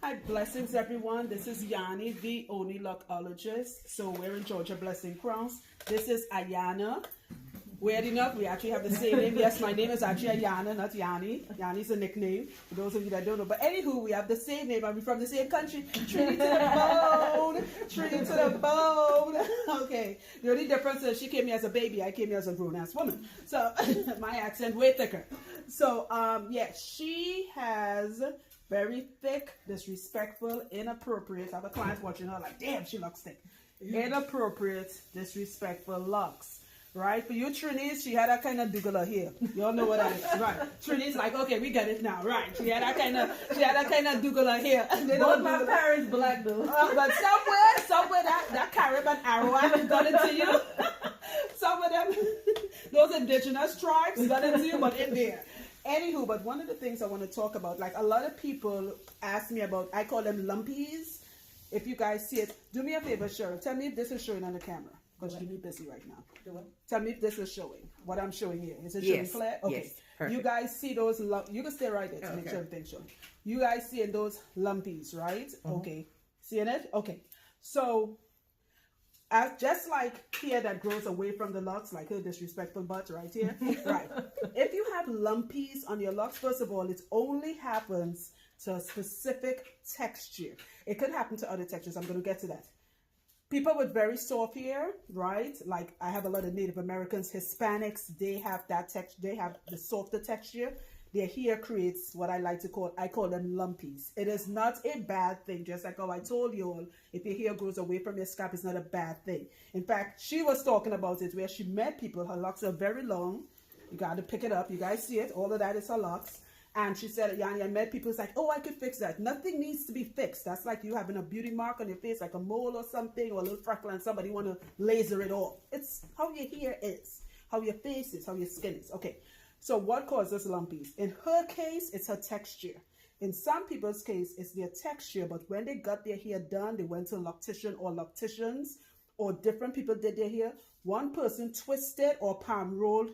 Hi, blessings everyone. This is Yanni, the only lockologist. So we're in Georgia Blessing Crowns. This is Ayana. Weird enough, we actually have the same name. Yes, my name is actually Ayana, not Yanni. Yanni's a nickname, for those of you that don't know. But anywho, we have the same name, and we're from the same country. Trinity to the bone. Trinity to the bone. Okay. The only difference is she came here as a baby. I came here as a grown-ass woman. So my accent way thicker. So, yeah, she has very thick, disrespectful, inappropriate. I have a client watching her like, damn, she looks thick. Inappropriate, disrespectful locks. Right? For you Trinis, she had that kind of dougala here. You all know what that is. Right. Trinis like, okay, we get it now. Right. She had that kind of dougala here. Both my parents black though. But somewhere that Carib and Arawak got into you. Some of them, those indigenous tribes got into you, but in there. Anywho, but one of the things I want to talk about, like a lot of people ask me about, I call them lumpies. If you guys see it, do me a favor, Cheryl. Tell me if this is showing on the camera. Because you're busy right now. Tell me if this is showing. What I'm showing here. Is it showing clear? Okay. Yes, you guys see those, you can stay right there to make sure everything's showing. You guys seeing those lumpies, right? Okay. Seeing it? Okay. So, just like here that grows away from the locks, like her disrespectful butt right here. Right. If you have lumpies on your locks, first of all, it only happens to a specific texture. It could happen to other textures. I'm going to get to that. People with very soft hair, right? Like I have a lot of Native Americans, Hispanics, they have that texture, they have the softer texture. Their hair creates what I like to call, I call them lumpies. It is not a bad thing, just like how I told you all, if your hair grows away from your scalp, it's not a bad thing. In fact, she was talking about it where she met people, her locks are very long. You got to pick it up. You guys see it. All of that is her locks. And she said, Yanni, I met people who's like, oh, I could fix that. Nothing needs to be fixed. That's like you having a beauty mark on your face, like a mole or something, or a little freckle, and somebody want to laser it off. It's how your hair is, how your face is, how your skin is. Okay, so what causes lumpies? In her case, it's her texture. In some people's case, it's their texture, but when they got their hair done, they went to a loctician or locticians, or different people did their hair. One person twisted or palm rolled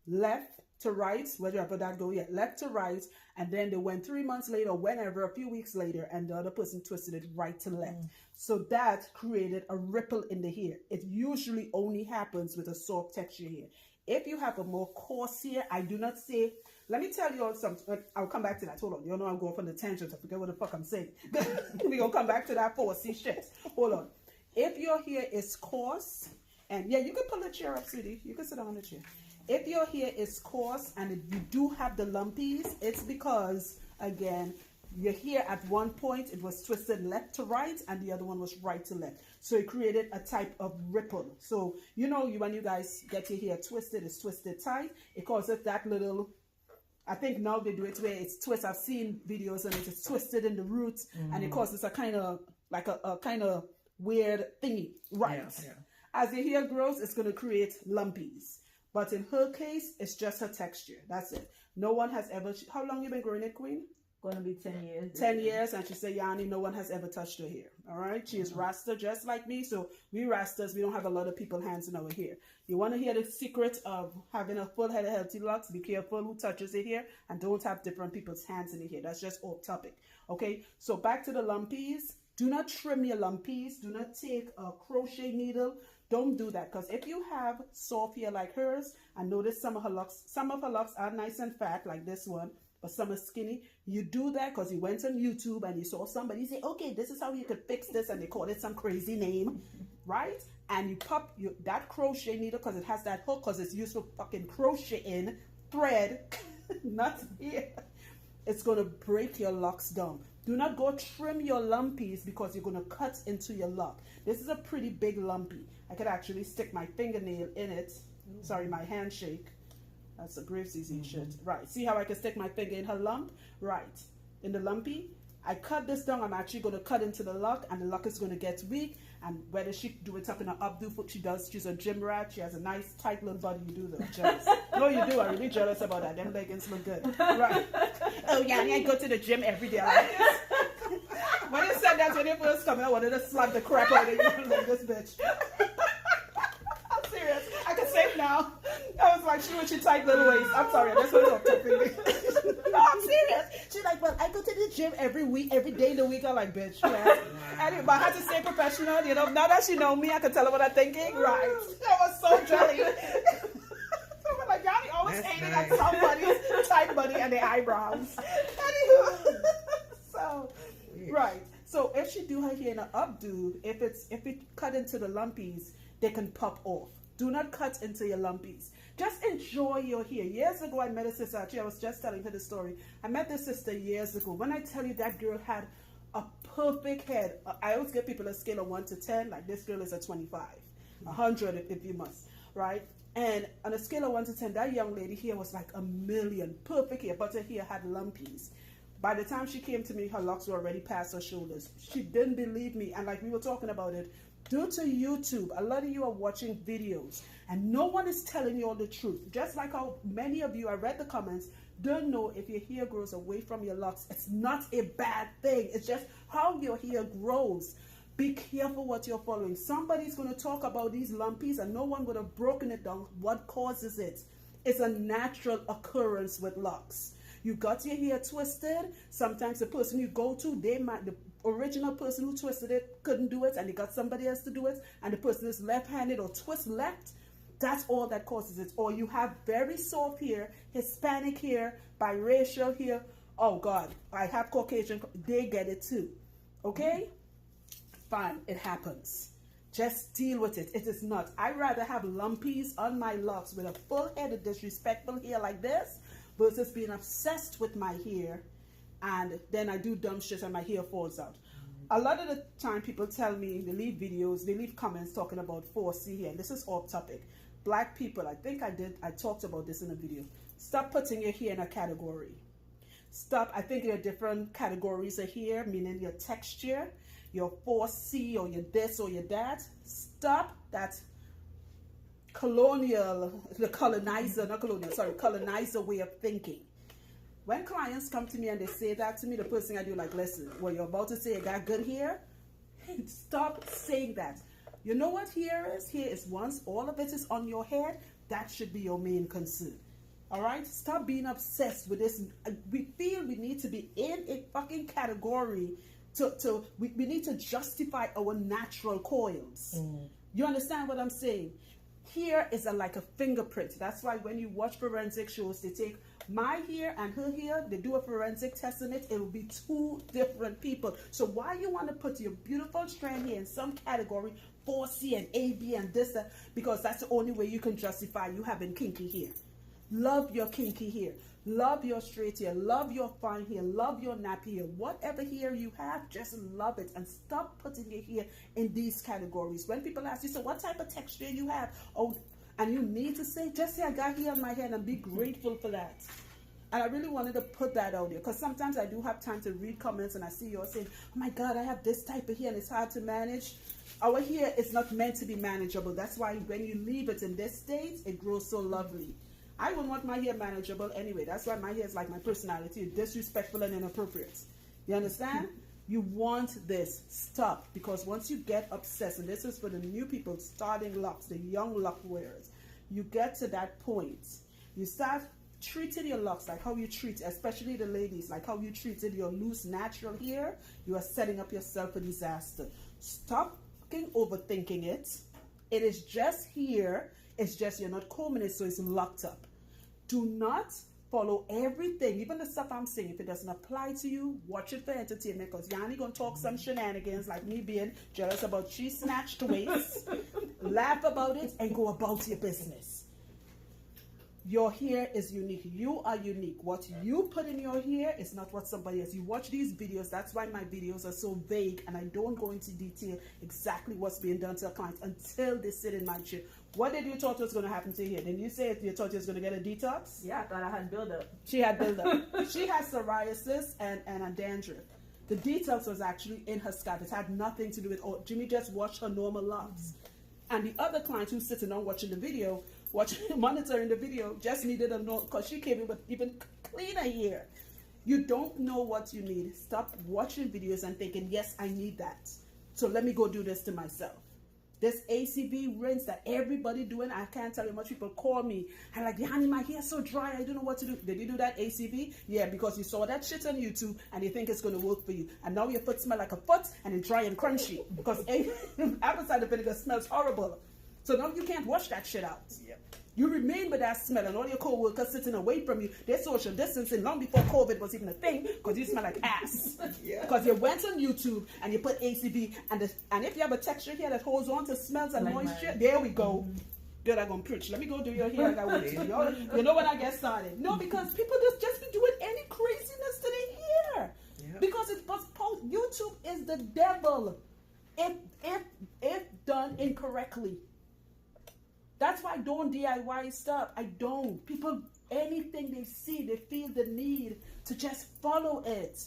left to right, wherever that go, yeah, left to right, and then they went 3 months later, whenever, a few weeks later, and the other person twisted it right to left. So that created a ripple in the hair. It usually only happens with a soft texture hair. If you have a more coarse hair, I do not say, let me tell you all something. I'll come back to that. Hold on. You know I'm going from the tangent. I forget what the fuck I'm saying. We're going to come back to that 4C shit. Hold on. If your hair is coarse, and yeah, you can pull the chair up, sweetie. You can sit on the chair. If your hair is coarse and you do have the lumpies, it's because, again, your hair at one point, it was twisted left to right and the other one was right to left. So it created a type of ripple. So, you know, when you guys get your hair twisted, it's twisted tight. It causes that little, I think now they do it where it's twisted. I've seen videos and it's twisted in the roots and it causes a kind of, like a kind of weird thingy, right? Yeah. As your hair grows, it's going to create lumpies. But in her case, it's just her texture. That's it. No one has ever... How long you been growing it, Queen? Going to be 10 years. 10 years. And she said, Yanni, no one has ever touched her hair. All right? She is Rasta just like me. So we Rastas, we don't have a lot of people hands in our hair. You want to hear the secret of having a full head of healthy locks? Be careful who touches your hair. And don't have different people's hands in the hair. That's just off topic. Okay? So back to the lumpies. Do not trim your lumpies. Do not take a crochet needle. Don't do that, because if you have soft hair like hers, and notice some of her locks are nice and fat like this one, but some are skinny. You do that because you went on YouTube and you saw somebody say, okay, this is how you could fix this, and they call it some crazy name, right? And you pop that crochet needle, because it has that hook, because it's used for fucking crocheting thread, not here. It's going to break your locks down. Do not go trim your lumpies because you're going to cut into your lock. This is a pretty big lumpy. I could actually stick my fingernail in it. Sorry, my handshake. That's a grave disease shit. Right. See how I can stick my finger in her lump? Right. In the lumpy. I cut this down. I'm actually going to cut into the lock, and the lock is going to get weak. And whether she do it up in an updo foot, she does. She's a gym rat. She has a nice tight little body. You do though. Jealous. No, you do. I'm really jealous about that. Them leggings look good. Right. Oh yeah, I go to the gym every day. When you said that when you first come, I wanted to slap the crap out of you like this bitch. I'm serious. I can say it now. I was like she when she tight little waist. I'm sorry, I just went off topic. No, I'm serious. She's like, well, I go to the gym every week, every day of the week. I'm like, bitch, yeah. Anyway, but I had to stay professional, you know. Now that she know me, I can tell her what I'm thinking. Right. I was so jelly. So I'm like, y'all always aiming at somebody's tight body and their eyebrows. Anywho. So, right. So if she do her hair in an updo, if it cut into the lumpies, they can pop off. Do not cut into your lumpies. Just enjoy your hair. Years ago, I met a sister. Actually, I was just telling her the story. I met this sister years ago. When I tell you that girl had a perfect head, I always give people a scale of 1 to 10. Like this girl is a 25, 100 if you must, right? And on a scale of 1 to 10, that young lady here was like a million. Perfect hair, but her hair had lumpies. By the time she came to me, her locks were already past her shoulders. She didn't believe me. And like we were talking about it, due to YouTube, a lot of you are watching videos and no one is telling you all the truth. Just like how many of you, I read the comments, don't know if your hair grows away from your locks. It's not a bad thing. It's just how your hair grows. Be careful what you're following. Somebody's going to talk about these lumpies and no one would have broken it down. What causes it? It's a natural occurrence with locks. You got your hair twisted. Sometimes the person you go to, the original person who twisted it couldn't do it and they got somebody else to do it, and the person is left-handed or twist left. That's all that causes it. Or you have very soft hair, Hispanic hair, biracial hair. Oh God, I have Caucasian. They get it too. Okay? Fine, it happens. Just deal with it. It is not. I'd rather have lumpies on my locks with a full head of disrespectful hair like this versus being obsessed with my hair and then I do dumb shit and my hair falls out. A lot of the time people tell me, they leave videos, they leave comments talking about 4C hair. And this is off topic. Black people, I talked about this in a video. Stop putting your hair in a category. Stop. I think there are different categories of hair, meaning your texture, your 4C or your this or your that. Stop that colonizer way of thinking. When clients come to me and they say that to me, the first thing I do, like, listen, what you're about to say, I got good hair. Stop saying that. You know what hair is? Hair is once all of it is on your head, that should be your main concern. All right? Stop being obsessed with this. We feel we need to be in a fucking category we need to justify our natural coils. You understand what I'm saying? Hair is like a fingerprint. That's why when you watch forensic shows, they take my hair and her hair, they do a forensic test on it, it will be two different people. So why you want to put your beautiful strand hair in some category, 4C and AB and this, that, because that's the only way you can justify you having kinky hair. Love your kinky hair. Love your straight hair. Love your fine hair. Love your nappy hair. Whatever hair you have, just love it. And stop putting your hair in these categories. When people ask you, so what type of texture you have? Oh, and you need to say, just say I got hair on my head and be grateful for that. And I really wanted to put that out there because sometimes I do have time to read comments and I see you all saying, oh my God, I have this type of hair and it's hard to manage. Our hair is not meant to be manageable. That's why when you leave it in this state, it grows so lovely. I wouldn't want my hair manageable anyway. That's why my hair is like my personality, disrespectful and inappropriate. You understand? You want this. Stop. Because once you get obsessed, and this is for the new people starting locks, the young lock wearers, you get to that point. You start treating your locks like how you treat, especially the ladies, like how you treated your loose natural hair. You are setting up yourself for disaster. Stop fucking overthinking it. It is just here. It's just you're not combing it, so it's locked up. Do not follow everything, even the stuff I'm saying. If it doesn't apply to you, watch it for entertainment, because you're only going to talk some shenanigans like me being jealous about she snatched waist, laugh about it, and go about your business. Your hair is unique. You are unique. What you put in your hair is not what somebody else. You watch these videos. That's why my videos are so vague, and I don't go into detail exactly what's being done to a client until they sit in my chair. What did you thought was going to happen to here? Didn't you say you thought you was going to get a detox? Yeah, I thought I had buildup. She had buildup. She has psoriasis and a dandruff. The detox was actually in her scalp. It had nothing to do with, oh, Jimmy just watched her normal locks. And the other client who's sitting on watching the video, monitoring the video, just needed a note because she came in with even cleaner hair. You don't know what you need. Stop watching videos and thinking, yes, I need that. So let me go do this to myself. This ACV rinse that everybody doing, I can't tell you how much people call me. I'm like, honey, my hair's so dry, I don't know what to do. Did you do that ACV? Yeah, because you saw that shit on YouTube and you think it's going to work for you. And now your foot smell like a foot and it's dry and crunchy. Because apple cider vinegar smells horrible. So now you can't wash that shit out. Yep. You remain with that smell, and all your co-workers sitting away from you. They're social distancing long before COVID was even a thing, because you smell like ass. Yeah. Because you went on YouTube and you put ACV, and if you have a texture here that holds on to smells and Like moisture, mine. there we go. Good, I'm gonna preach. Let me go do your hair. I got wait. You know when I get started. No, because people just be doing any craziness to their hair. Yep. Because it's YouTube is the devil. If done incorrectly. That's why I don't DIY stuff. I don't. People, anything they see, they feel the need to just follow it.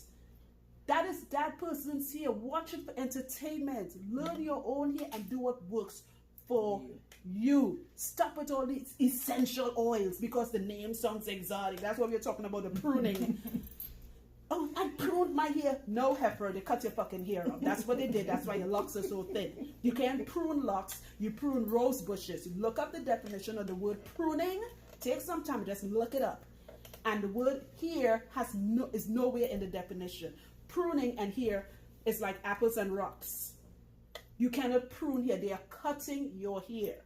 That is that person's here. Watch it for entertainment. Learn your own here and do what works for you. Stop with all these essential oils because the name sounds exotic. That's what we're talking about, the pruning. Oh, I pruned my hair. No, heifer, they cut your fucking hair off. That's what they did. That's why your locks are so thin. You can't prune locks. You prune rose bushes. You look up the definition of the word pruning. Take some time, just look it up. And the word here is nowhere in the definition. Pruning and here is like apples and rocks. You cannot prune here. They are cutting your hair.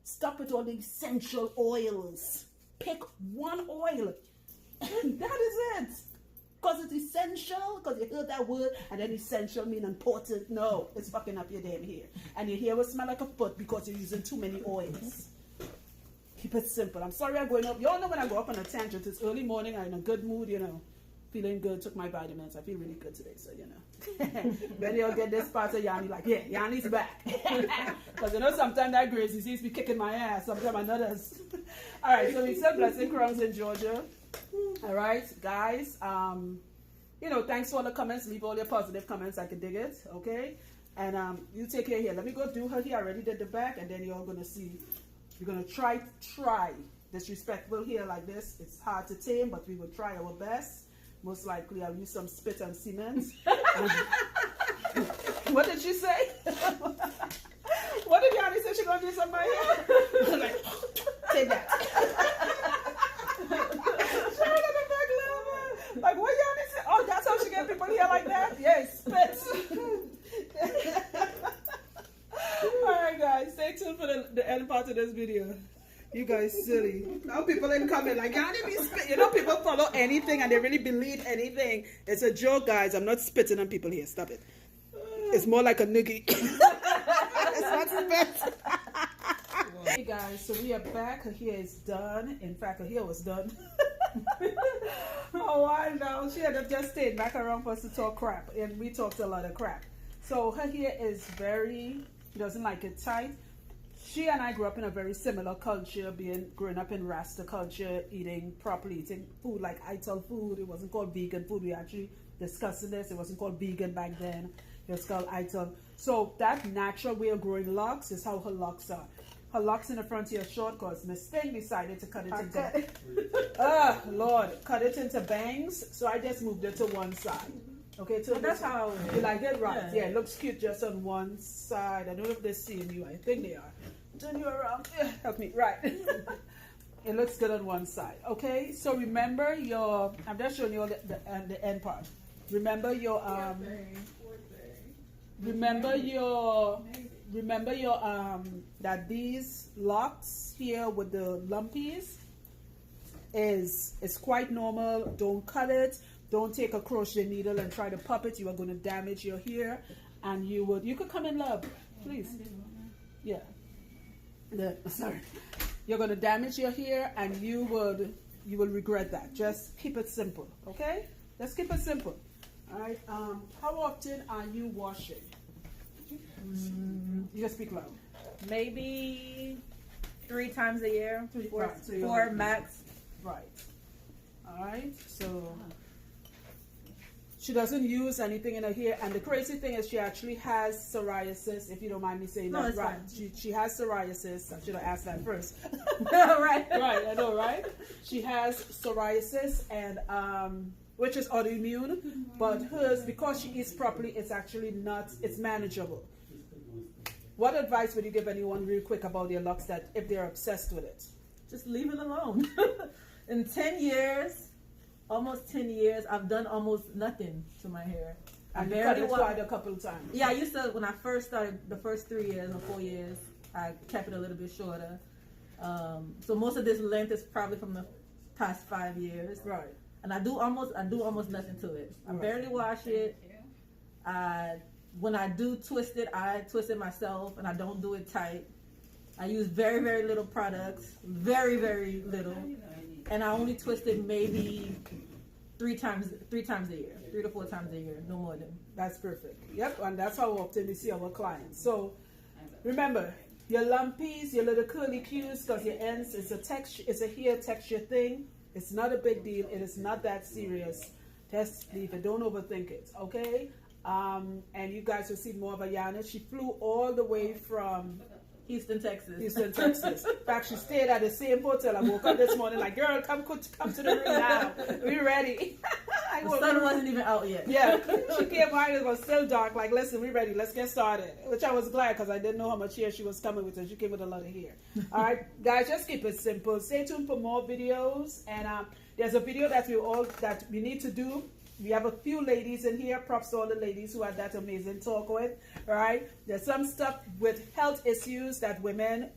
Stop with all the essential oils. Pick one oil. And that is it. Because it's essential, because you heard that word, and then essential mean important. No, it's fucking up your damn hair. And your hair will smell like a foot because you're using too many oils. Keep it simple. I'm sorry I'm going up. You all know when I go up on a tangent, it's early morning, I'm in a good mood, you know. Feeling good, took my vitamins. I feel really good today, so you know. When you'll get this part of Yanni, like, yeah, Yanni's back. Because you know, sometimes that grace, he sees me kicking my ass, sometimes another's. All right, so we said Blessing Crowns in Georgia. All right, guys. You know, thanks for all the comments. Leave all your positive comments. I can dig it. Okay, and you take care here. Let me go do her here. I already did the back, and then you're all gonna see. You're gonna try disrespectful hair like this. It's hard to tame, but we will try our best. Most likely, I'll use some spit and cement. What did she say? What did Yanni say? She gonna do something right here? Like, take that. Like what Yanni said? Oh, that's how she get people here like that? Yes, spit. Alright guys, stay tuned for the end part of this video. You guys silly. Now people in comment like Yanni be spit. You know people follow anything and they really believe anything. It's a joke, guys. I'm not spitting on people here. Stop it. It's more like a noogie. It's not spit. Hey guys, so we are back. Her hair is done. In fact, her hair was done. Oh, I know. She had just stayed back around for us to talk crap, and we talked a lot of crap. So her hair is she doesn't like it tight. She and I grew up in a very similar culture, growing up in Rasta culture, eating properly, eating food like Ital food. It wasn't called vegan food. We actually discussed this. It wasn't called vegan back then. It was called Ital. So that natural way of growing locks is how her locks are. Her locks in the front here are short because Miss Thing decided to cut it into Lord, cut it into bangs. So I just moved it to one side. Okay, so that's how you like it, right? Yeah, it looks cute just on one side. I don't know if they're seeing you. I think they are. Turn you around. Help me. Right. It looks good on one side. Okay, so remember I'm just showing you the end part. Remember your that these locks here with the lumpies is quite normal. Don't cut it. Don't take a crochet needle and try to pop it. You are going to damage your hair, and you could come in, love, please. Yeah. Sorry. You're going to damage your hair, and you will regret that. Just keep it simple, okay? Just keep it simple. All right. How often are you washing? You just speak loud. Maybe 3 times a year. 4 max. Right. All right. So she doesn't use anything in her hair, and the crazy thing is she actually has psoriasis. If you don't mind me saying no, that, right? Fine. She has psoriasis. I should have asked that first. Right. Right. I know, right? She has psoriasis, and which is autoimmune, but hers, because she eats properly, it's actually not. It's manageable. what advice would you give anyone real quick about their locks that if they're obsessed with it? Just leave it alone. In 10 years, almost 10 years, I've done almost nothing to my hair. I barely tried a couple of times. Yeah, I used to, when I first started, the first 3 years or 4 years, I kept it a little bit shorter. So most of this length is probably from the past 5 years. Right. And I do almost nothing to it. I barely wash it. When I do twist it, I twist it myself, and I don't do it tight. I use very, very little products, very, very little, and I only twist it maybe 3 times a year, 3 to 4 times a year, no more than. That's perfect. Yep, and that's how often we see our clients. So remember, your lumpies, your little curly cues, because your ends, it's a hair texture thing. It's not a big deal. It is not that serious. Just leave it. Don't overthink it. Okay. And you guys will see more of Ayana. She flew all the way from Houston, Texas. In fact, she stayed at the same hotel. I woke up this morning like, girl, come to the room now. We're ready. The sun wasn't even out yet. Yeah, she came by. It was still dark. Like, listen, we're ready. Let's get started. Which I was glad because I didn't know how much hair she was coming with. And she came with a lot of hair. All right, guys, just keep it simple. Stay tuned for more videos. And there's a video that we need to do. We have a few ladies in here. Props to all the ladies who had that amazing talk with. All right. There's some stuff with health issues that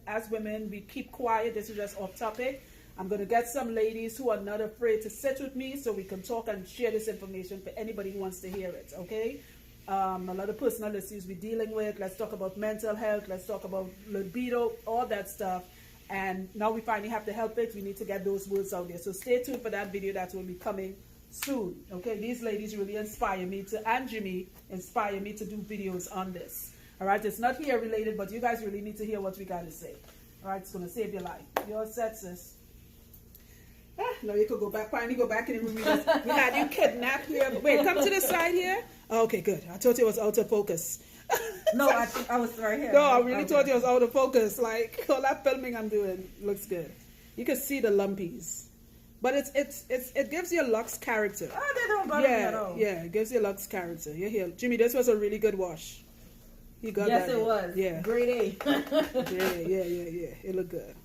as women, we keep quiet. This is just off topic. I'm going to get some ladies who are not afraid to sit with me so we can talk and share this information for anybody who wants to hear it. Okay. A lot of personal issues we're dealing with. Let's talk about mental health. Let's talk about libido, all that stuff. And now we finally have to help it. We need to get those words out there. So stay tuned for that video that will be coming soon. Okay, these ladies really inspire me and Jimmy inspire me to do videos on this. All right, it's not hair related, but you guys really need to hear what we got to say. All right, it's going to save your life. You're set, sis. No, you could go back. Finally go back in the room. We had you kidnapped here. Wait, come to the side here. Oh, okay, good. I thought it was out of focus. No, I was right here. No, I really thought it was out of focus. Like all that filming I'm doing looks good. You can see the lumpies. But it gives your locks character. Oh, they don't bother me at all. Yeah, it gives your locks character. You're here. Jimmy, this was a really good wash. He got that. Yes, it was. Yeah. Grade A. Yeah. It looked good.